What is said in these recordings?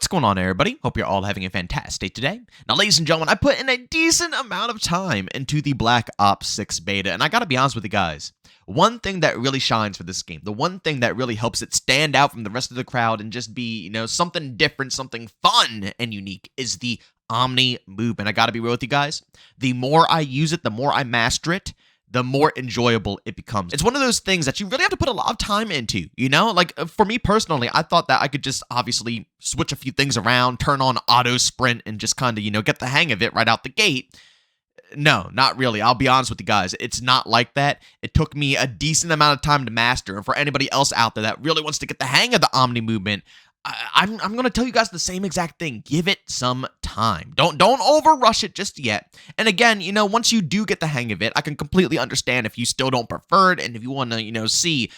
What's going on, everybody? Hope you're all having a fantastic day today. Now, ladies and gentlemen, I put in a decent amount of time into the Black Ops 6 beta, and I gotta be honest with you guys. One thing that really shines for this game, the one thing that really helps it stand out from the rest of the crowd and just be, something different, something fun and unique is the Omni movement. I gotta be real with you guys. The more I use it, the more I master it, the more enjoyable it becomes. It's one of those things that you really have to put a lot of time into, Like, for me personally, I thought that I could just obviously switch a few things around, turn on auto sprint, and just kind of, get the hang of it right out the gate. No, not really. I'll be honest with you guys. It's not like that. It took me a decent amount of time to master, and for anybody else out there that really wants to get the hang of the Omni movement, I'm going to tell you guys the same exact thing. Give it some time. Don't overrush it just yet. And again, once you do get the hang of it, I can completely understand if you still don't prefer it, and if you want to, see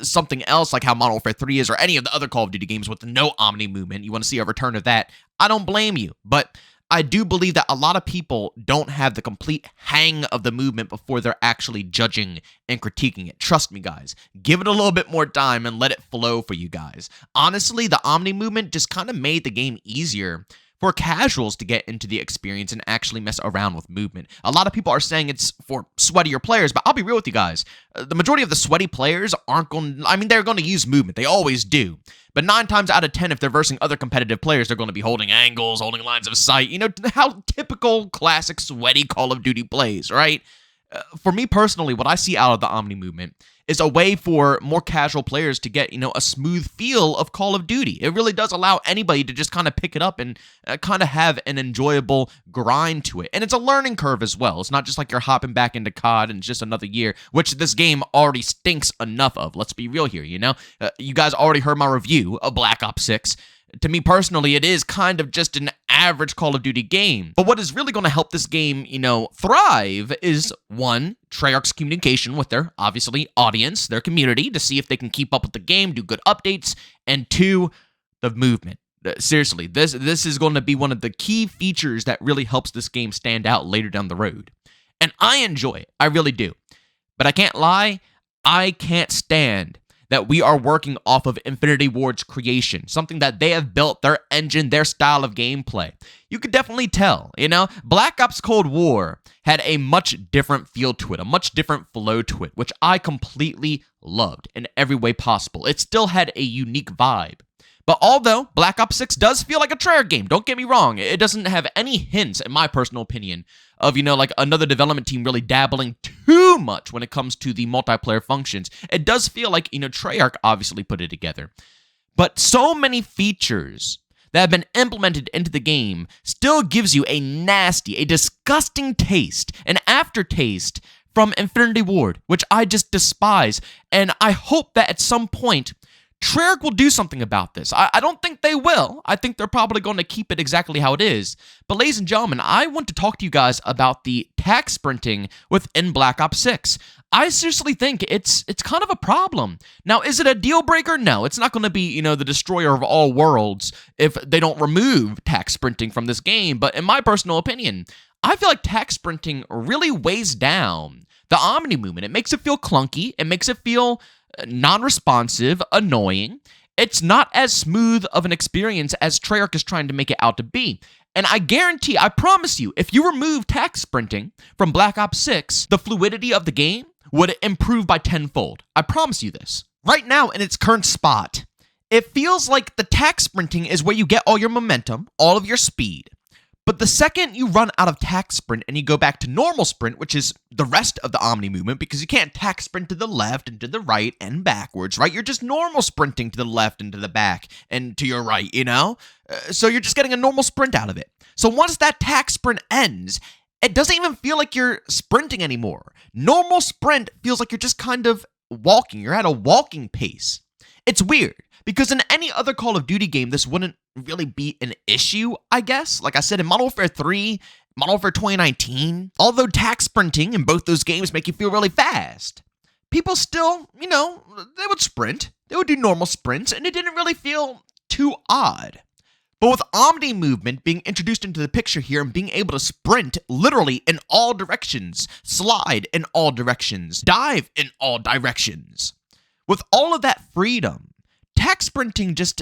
something else like how Modern Warfare 3 is, or any of the other Call of Duty games with no Omni movement, you want to see a return of that, I don't blame you. But I do believe that a lot of people don't have the complete hang of the movement before they're actually judging and critiquing it. Trust me, guys. Give it a little bit more time and let it flow for you guys. Honestly, the Omni movement just kind of made the game easier for casuals to get into the experience and actually mess around with movement. A lot of people are saying it's for sweatier players, but I'll be real with you guys. The majority of the sweaty players they're going to use movement. They always do. But 9 times out of 10, if they're versing other competitive players, they're going to be holding angles, holding lines of sight. How typical, classic, sweaty Call of Duty plays, right? For me personally, what I see out of the Omni movement is a way for more casual players to get, a smooth feel of Call of Duty. It really does allow anybody to just kind of pick it up and kind of have an enjoyable grind to it. And it's a learning curve as well. It's not just like you're hopping back into COD and it's just another year, which this game already stinks enough of. Let's be real here, You guys already heard my review of Black Ops 6. To me personally, it is kind of just an average Call of Duty game. But what is really going to help this game, thrive is, one, Treyarch's communication with their, obviously, audience, their community, to see if they can keep up with the game, do good updates, and 2, the movement. Seriously, this is going to be one of the key features that really helps this game stand out later down the road. And I enjoy it. I really do. But I can't lie, I can't stand that we are working off of Infinity Ward's creation, something that they have built, their engine, their style of gameplay. You could definitely tell, Black Ops Cold War had a much different feel to it, a much different flow to it, which I completely loved in every way possible. It still had a unique vibe. But although Black Ops 6 does feel like a Treyarch game, don't get me wrong, it doesn't have any hints, in my personal opinion, of, like another development team really dabbling too much when it comes to the multiplayer functions. It does feel like, Treyarch obviously put it together. But so many features that have been implemented into the game still gives you a nasty, a disgusting taste, an aftertaste from Infinity Ward, which I just despise. And I hope that at some point, Treyarch will do something about this. I don't think they will. I think they're probably going to keep it exactly how it is. But ladies and gentlemen, I want to talk to you guys about the tac sprinting within Black Ops 6. I seriously think it's kind of a problem. Now, is it a deal breaker? No, it's not going to be, the destroyer of all worlds if they don't remove tac sprinting from this game. But in my personal opinion, I feel like tac sprinting really weighs down the Omni movement. It makes it feel clunky. It makes it feel non-responsive, annoying. It's not as smooth of an experience as Treyarch is trying to make it out to be. And I guarantee, I promise you, if you remove tac sprinting from Black Ops 6, the fluidity of the game would improve by tenfold. I promise you this. Right now, in its current spot, it feels like the tac sprinting is where you get all your momentum, all of your speed. But the second you run out of tac sprint and you go back to normal sprint, which is the rest of the Omni movement, because you can't tac sprint to the left and to the right and backwards, right? You're just normal sprinting to the left and to the back and to your right, So you're just getting a normal sprint out of it. So once that tac sprint ends, it doesn't even feel like you're sprinting anymore. Normal sprint feels like you're just kind of walking. You're at a walking pace. It's weird, because in any other Call of Duty game, this wouldn't really be an issue, I guess. Like I said, in Modern Warfare 3, Modern Warfare 2019, although tac sprinting in both those games make you feel really fast, people still, they would sprint. They would do normal sprints, and it didn't really feel too odd. But with Omni movement being introduced into the picture here and being able to sprint literally in all directions, slide in all directions, dive in all directions, with all of that freedom, tac sprinting just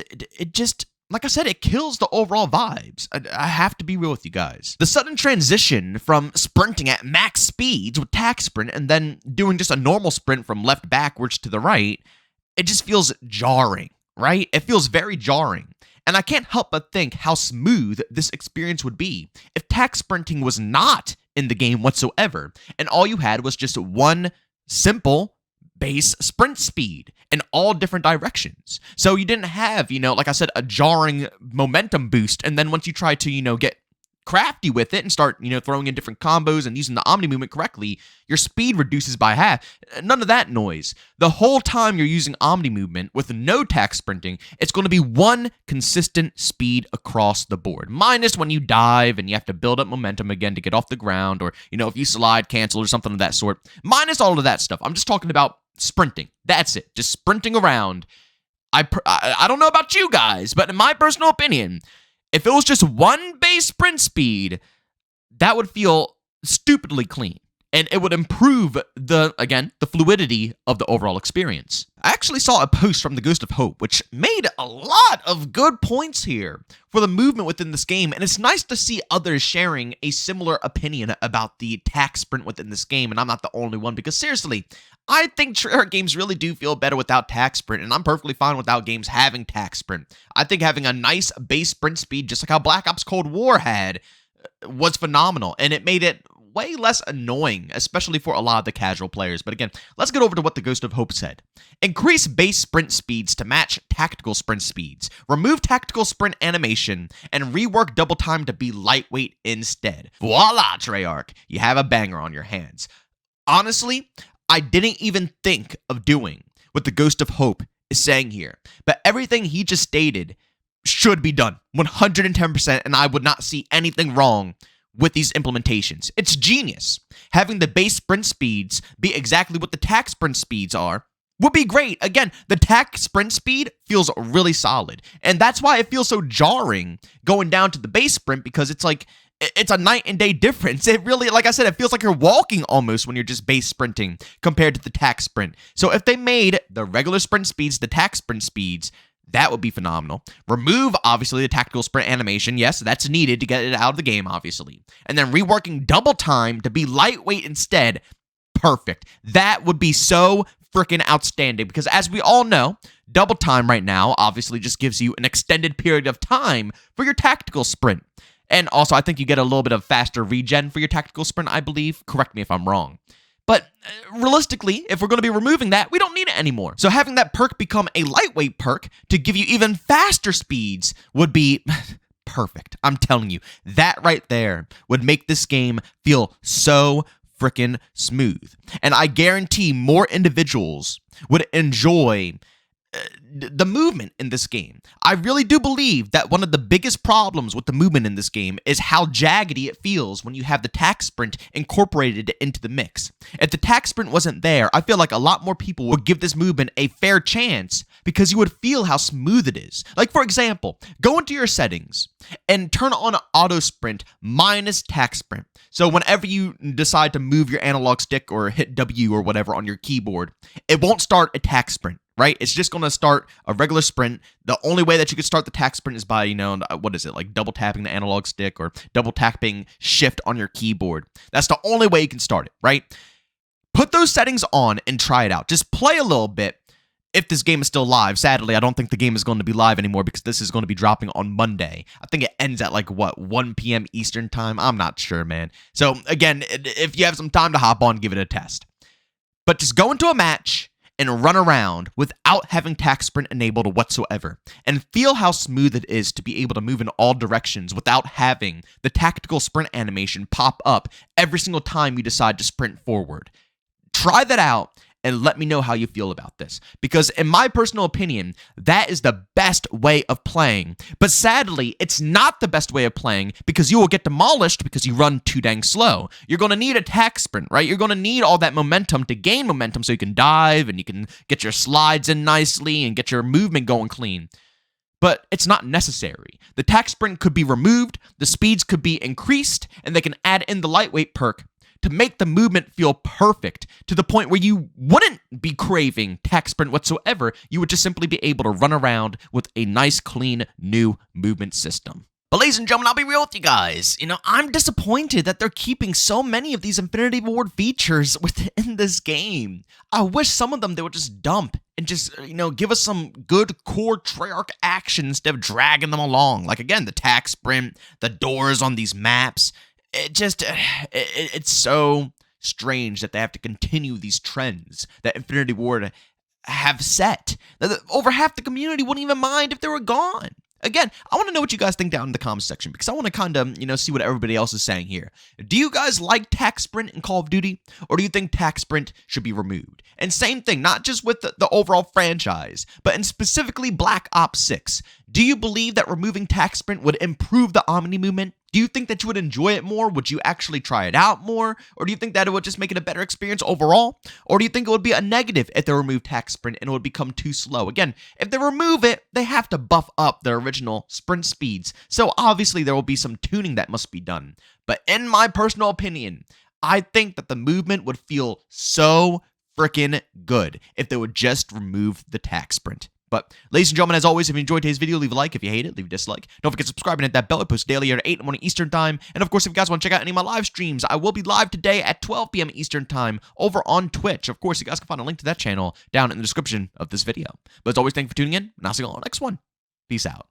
like I said, it kills the overall vibes. I have to be real with you guys. The sudden transition from sprinting at max speeds with tack sprint and then doing just a normal sprint from left backwards to the right, it just feels jarring, right? It feels very jarring. And I can't help but think how smooth this experience would be if tack sprinting was not in the game whatsoever, and all you had was just one simple base sprint speed in all different directions. So you didn't have, like I said, a jarring momentum boost, and then once you try to, get crafty with it and start, throwing in different combos and using the Omni movement correctly, your speed reduces by half. None of that noise. The whole time you're using Omni movement with no tack sprinting, it's going to be one consistent speed across the board. Minus when you dive and you have to build up momentum again to get off the ground, or, if you slide, cancel, or something of that sort. Minus all of that stuff. I'm just talking about sprinting. That's it. Just sprinting around. I don't know about you guys, but in my personal opinion, if it was just one base sprint speed, that would feel stupidly clean. And it would improve the fluidity of the overall experience. I actually saw a post from the Ghost of Hope, which made a lot of good points here for the movement within this game, and it's nice to see others sharing a similar opinion about the tack sprint within this game, and I'm not the only one, because seriously, I think Treyarch games really do feel better without tack sprint, and I'm perfectly fine without games having tack sprint. I think having a nice base sprint speed, just like how Black Ops Cold War had, was phenomenal, and it made it way less annoying, especially for a lot of the casual players. But again, let's get over to what the Ghost of Hope said. Increase base sprint speeds to match tactical sprint speeds. Remove tactical sprint animation and rework double time to be lightweight instead. Voila, Treyarch. You have a banger on your hands. Honestly, I didn't even think of doing what the Ghost of Hope is saying here, but everything he just stated should be done 110%, and I would not see anything wrong with these implementations. It's genius. Having the base sprint speeds be exactly what the tack sprint speeds are would be great. Again, the tack sprint speed feels really solid, and that's why it feels so jarring going down to the base sprint, because it's like, it's a night and day difference. It really, like I said, it feels like you're walking almost when you're just base sprinting compared to the tack sprint. So if they made the regular sprint speeds the tack sprint speeds, that would be phenomenal. Remove, obviously, the tactical sprint animation. Yes, that's needed to get it out of the game, obviously. And then reworking double time to be lightweight instead. Perfect. That would be so freaking outstanding, because as we all know, double time right now obviously just gives you an extended period of time for your tactical sprint. And also, I think you get a little bit of faster regen for your tactical sprint, I believe. Correct me if I'm wrong. But realistically, if we're going to be removing that, we don't need it anymore. So having that perk become a lightweight perk to give you even faster speeds would be perfect. I'm telling you, that right there would make this game feel so freaking smooth. And I guarantee more individuals would enjoy the movement in this game. I really do believe that one of the biggest problems with the movement in this game is how jaggedy it feels when you have the tack sprint incorporated into the mix. If the tack sprint wasn't there, I feel like a lot more people would give this movement a fair chance, because you would feel how smooth it is. Like, for example, go into your settings and turn on auto sprint minus tack sprint. So whenever you decide to move your analog stick or hit W or whatever on your keyboard, it won't start a tack sprint, right? It's just going to start a regular sprint. The only way that you could start the tack sprint is by, what is it, like double tapping the analog stick or double tapping shift on your keyboard. That's the only way you can start it, right? Put those settings on and try it out. Just play a little bit if this game is still live. Sadly, I don't think the game is going to be live anymore, because this is going to be dropping on Monday. I think it ends at 1 p.m. Eastern time? I'm not sure, man. So again, if you have some time to hop on, give it a test. But just go into a match and run around without having tack sprint enabled whatsoever, and feel how smooth it is to be able to move in all directions without having the tactical sprint animation pop up every single time you decide to sprint forward. Try that out and let me know how you feel about this, because in my personal opinion, that is the best way of playing. But sadly, it's not the best way of playing, because you will get demolished because you run too dang slow. You're going to need a tack sprint, right? You're going to need all that momentum to gain momentum so you can dive and you can get your slides in nicely and get your movement going clean. But it's not necessary. The tack sprint could be removed, the speeds could be increased, and they can add in the lightweight perk to make the movement feel perfect to the point where you wouldn't be craving tech sprint whatsoever. You would just simply be able to run around with a nice, clean, new movement system. But ladies and gentlemen, I'll be real with you guys. I'm disappointed that they're keeping so many of these Infinity Ward features within this game. I wish some of them they would just dump and just, give us some good core Treyarch action instead of dragging them along. Like, again, the tack sprint, the doors on these maps. It's so strange that they have to continue these trends that Infinity Ward have set. Over half the community wouldn't even mind if they were gone. Again, I want to know what you guys think down in the comments section because I want to kind of, see what everybody else is saying here. Do you guys like tack sprint in Call of Duty, or do you think tack sprint should be removed? And same thing, not just with the overall franchise, but in specifically Black Ops 6. Do you believe that removing tack sprint would improve the Omni movement? Do you think that you would enjoy it more? Would you actually try it out more? Or do you think that it would just make it a better experience overall? Or do you think it would be a negative if they remove tack sprint and it would become too slow? Again, if they remove it, they have to buff up their original sprint speeds. So obviously there will be some tuning that must be done. But in my personal opinion, I think that the movement would feel so freaking good if they would just remove the tack sprint. But, ladies and gentlemen, as always, if you enjoyed today's video, leave a like. If you hate it, leave a dislike. Don't forget to subscribe and hit that bell. I post daily at 8 in the morning Eastern Time. And, of course, if you guys want to check out any of my live streams, I will be live today at 12 p.m. Eastern Time over on Twitch. Of course, you guys can find a link to that channel down in the description of this video. But, as always, thank you for tuning in, and I'll see you all on the next one. Peace out.